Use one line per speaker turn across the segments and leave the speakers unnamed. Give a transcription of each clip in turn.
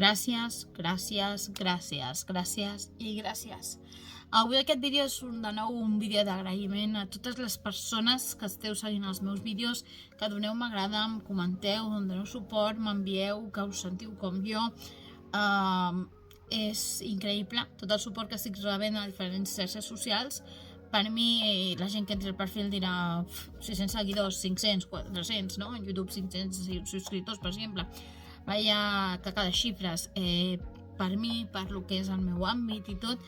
Gràcies, gràcies, gràcies, gràcies i gràcies. Avui aquest vídeo és de nou un vídeo d'agraïment a totes les persones que esteu seguint els meus vídeos, que doneu m'agrada, em comenteu, em doneu suport, m'envieu, que us sentiu com jo. És increïble tot el suport que estic rebent a diferents xarxes socials. Per mi, la gent que entri al perfil dirà 600 seguidors, 500, 400, no? En YouTube 500 subscriptors, per exemple. Vaya caca de xifres. Per mi, per lo que és el meu àmbit i tot,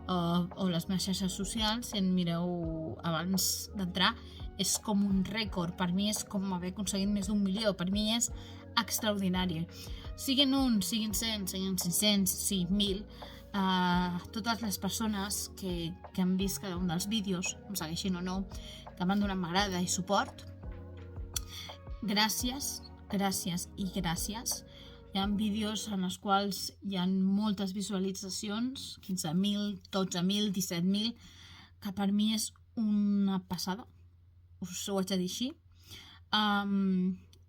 o les meves xarxes socials, si en mireu abans d'entrar, és com un rècord. Per mi és com haver aconseguit més d'1 milió. Per mi és extraordinari. Siguin 1, siguin 100, siguin 500, sí, 1.000, totes les persones que han vist cada un dels vídeos, em segueixin o no, que m'han donat m'agrada i suport, gràcies, gràcies i gràcies. Hi ha vídeos en els quals hi ha moltes visualitzacions, 15.000, 12.000, 17.000, que per mi és una passada, us ho haig de dir així.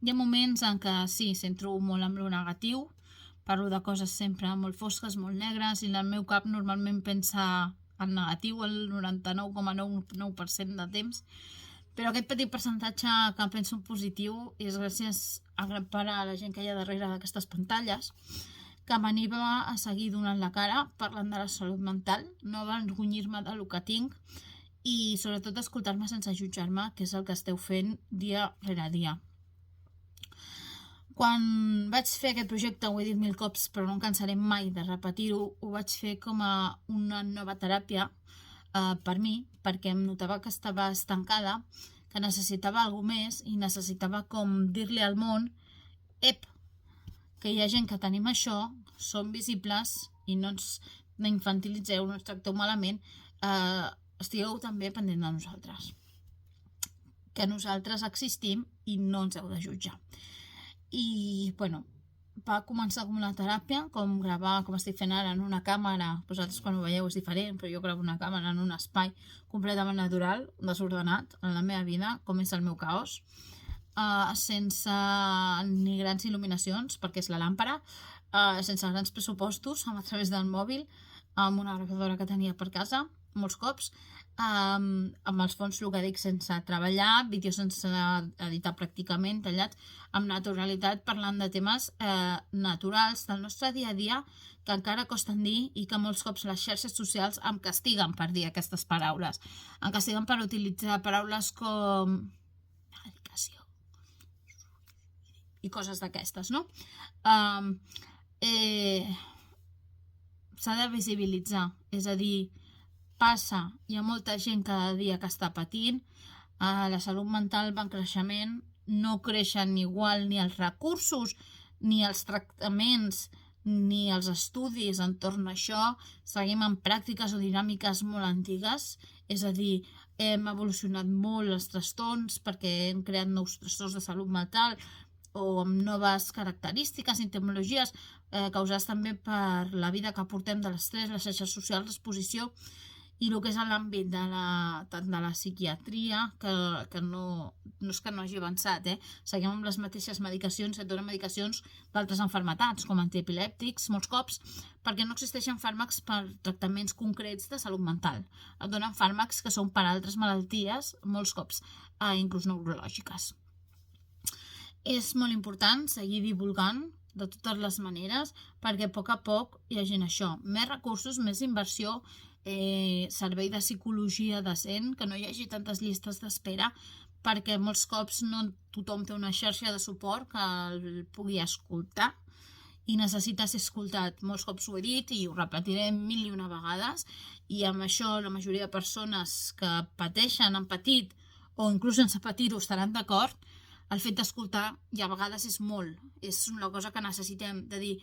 Hi ha moments en què sí, centro molt en lo negatiu, parlo de coses sempre molt fosques, molt negres, i el meu cap normalment pensa en negatiu el 99,99% de temps, però aquest petit percentatge que penso en positiu és gràcies a gran part a la gent que hi ha darrere d'aquestes pantalles, que m'anima a seguir donant la cara, parlant de la salut mental, no avergonyir-me del que tinc i sobretot escoltar-me sense jutjar-me, que és el que esteu fent dia rere dia. Quan vaig fer aquest projecte, ho he dit 1000 cops, però no em cansaré mai de repetir-ho, ho vaig fer com a una nova teràpia per mi, perquè em notava que estava estancada, que necessitava alguna més i necessitava com dir-li al món que hi ha gent que tenim això, som visibles i no ens infantilitzeu, no ens tracteu malament, estigueu també pendent de nosaltres. Que nosaltres existim i no ens heu de jutjar. I, bueno, va començar com una teràpia, com gravar, com estic fent ara, en una càmera. Vosaltres quan ho veieu és diferent, però jo gravo una càmera en un espai completament natural, desordenat, en la meva vida, com és el meu caos, sense ni grans il·luminacions, perquè és la làmpara, sense grans pressupostos, a través del mòbil, amb una gravadora que tenia per casa, molts cops, amb els fons, el que dic, sense treballar, vídeos sense editar pràcticament, tallats, amb naturalitat, parlant de temes naturals del nostre dia a dia, que encara costen dir i que molts cops les xarxes socials em castiguen per dir aquestes paraules. Em castiguen per utilitzar paraules com medicació i coses d'aquestes, no? S'ha de visibilitzar, és a dir, passa, hi ha molta gent cada dia que està patint, la salut mental va en creixement, no creixen igual ni els recursos, ni els tractaments, ni els estudis entorn a això, seguim amb pràctiques o dinàmiques molt antigues, és a dir, hem evolucionat molt els trastorns perquè hem creat nous trastorns de salut mental o amb noves característiques i tecnologies causades també per la vida que portem de l'estrès, les xarxes socials, l'exposició, i el que és l'àmbit de la psiquiatria, que no és que no hagi avançat, seguim amb les mateixes medicacions, et donen medicacions d'altres malalties, com antiepilèptics, molts cops, perquè no existeixen fàrmacs per tractaments concrets de salut mental. Et donen fàrmacs que són per altres malalties, molts cops, inclús neurològiques. És molt important seguir divulgant de totes les maneres, perquè a poc hi hagi això. Més recursos, més inversió, servei de psicologia decent, que no hi hagi tantes llistes d'espera, perquè molts cops no tothom té una xarxa de suport que el pugui escoltar i necessita ser escoltat. Molts cops ho he dit i ho repetiré 1001 vegades, i amb això la majoria de persones que pateixen, han patit o inclús sense patir-ho estaran d'acord. El fet d'escoltar i a vegades és molt, és una cosa que necessitem, de dir,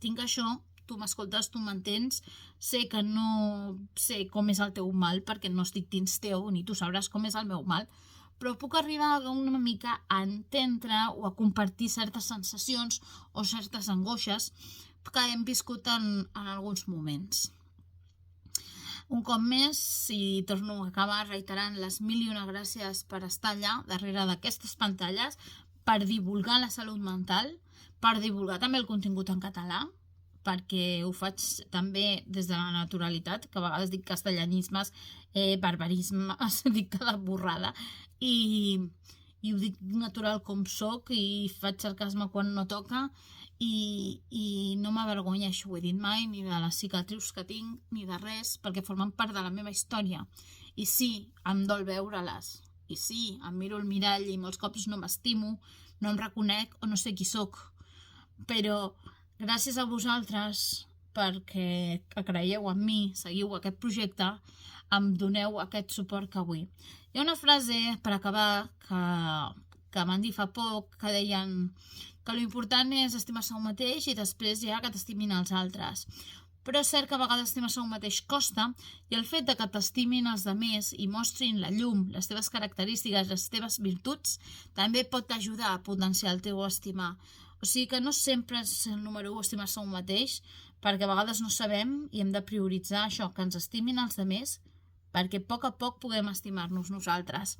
tinc això, tu m'escoltes, tu m'entens, sé que no sé com és el teu mal perquè no estic dins teu, ni tu sabràs com és el meu mal, però puc arribar una mica a entendre o a compartir certes sensacions o certes angoixes que hem viscut en alguns moments. Un cop més, si torno a acabar reiterant les 1001 gràcies per estar allà, darrere d'aquestes pantalles, per divulgar la salut mental, per divulgar també el contingut en català, perquè ho faig també des de la naturalitat, que a vegades dic castellanismes, barbarismes, dic cada borrada, i ho dic natural com soc i faig sarcasme quan no toca i no m'avergonyeixo, ho he dit mai, ni de les cicatrius que tinc, ni de res, perquè formen part de la meva història. I sí, em dol veure-les. I sí, em miro al mirall i molts cops no m'estimo, no em reconec o no sé qui sóc. Però gràcies a vosaltres perquè creieu en mi, seguiu aquest projecte, em doneu aquest suport que vull. Hi ha una frase, per acabar, que m'han dit fa poc, que deien que l'important és estimar-se un mateix i després ja que t'estimin els altres. Però és cert que a vegades estimar-se un mateix costa i el fet de que t'estimin els altres i mostrin la llum, les teves característiques, les teves virtuts, també pot ajudar a potenciar el teu estimar. O sigui que no sempre és el número 1 estimar-se un mateix, perquè a vegades no sabem i hem de prioritzar això, que ens estimin els altres, perquè a poc puguem estimar-nos nosaltres.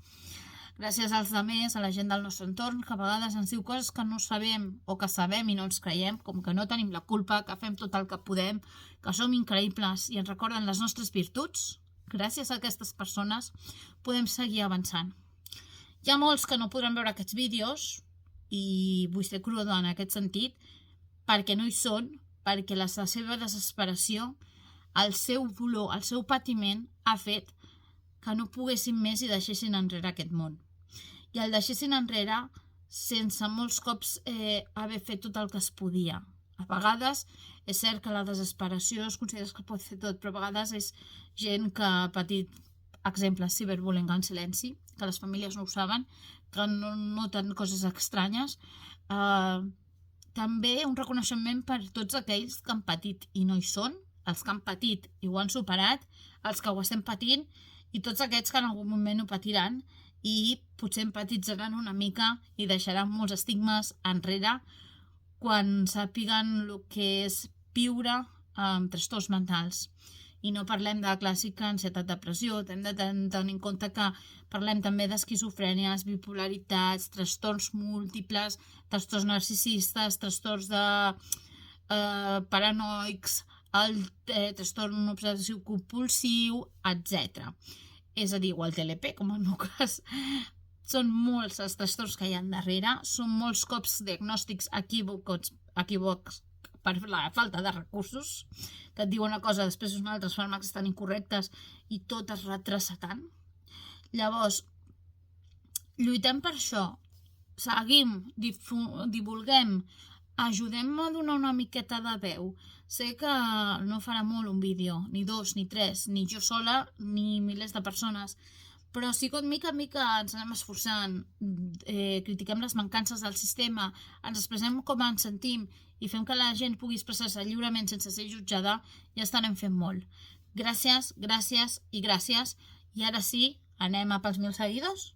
Gràcies als altres, a la gent del nostre entorn, que a vegades ens diu coses que no sabem o que sabem i no ens creiem, com que no tenim la culpa, que fem tot el que podem, que som increïbles i ens recorden les nostres virtuts, gràcies a aquestes persones podem seguir avançant. Hi ha molts que no podran veure aquests vídeos i vull ser cruda en aquest sentit perquè no hi són, perquè la seva desesperació, el seu dolor, el seu patiment ha fet que no poguessin més i deixessin enrere aquest món. I el deixessin enrere sense molts cops haver fet tot el que es podia. A vegades és cert que la desesperació es considera que pot fer tot, però a vegades és gent que ha patit, exemples, ciberbullying en silenci, que les famílies no ho saben, que no noten coses estranyes. També un reconeixement per tots aquells que han patit i no hi són, els que han patit i ho han superat, els que ho estem patint i tots aquests que en algun moment ho patiran i potser empatitzaran una mica i deixaran molts estigmes enrere quan sàpiguen el que és viure amb trastorns mentals. I no parlem de clàssica ansietat, depressió, hem de tenir en compte que parlem també d'esquizofrènies, bipolaritats, trastorns múltiples, trastorns narcisistes, trastorns de paranoics, el trastorn obsessiu compulsiu, etc. És a dir, o el TLP, com en el meu cas. Són molts els trastorns que hi ha darrere, són molts cops diagnòstics equívocs per la falta de recursos, que et diuen una cosa, després uns altres fàrmacs estan incorrectes i tot es retrasa tant. Llavors, lluitem per això, seguim, divulguem, ajudem a donar una miqueta de veu. Sé que no farà molt un vídeo, ni 2, ni 3, ni jo sola, ni milers de persones, però sí que mica en mica ens anem esforçant, critiquem les mancances del sistema, ens expressem com ens sentim i fem que la gent pugui expressar-se lliurement sense ser jutjada, ja estarem fent molt. Gràcies, gràcies i gràcies. I ara sí, anem a pels 1000 seguidors?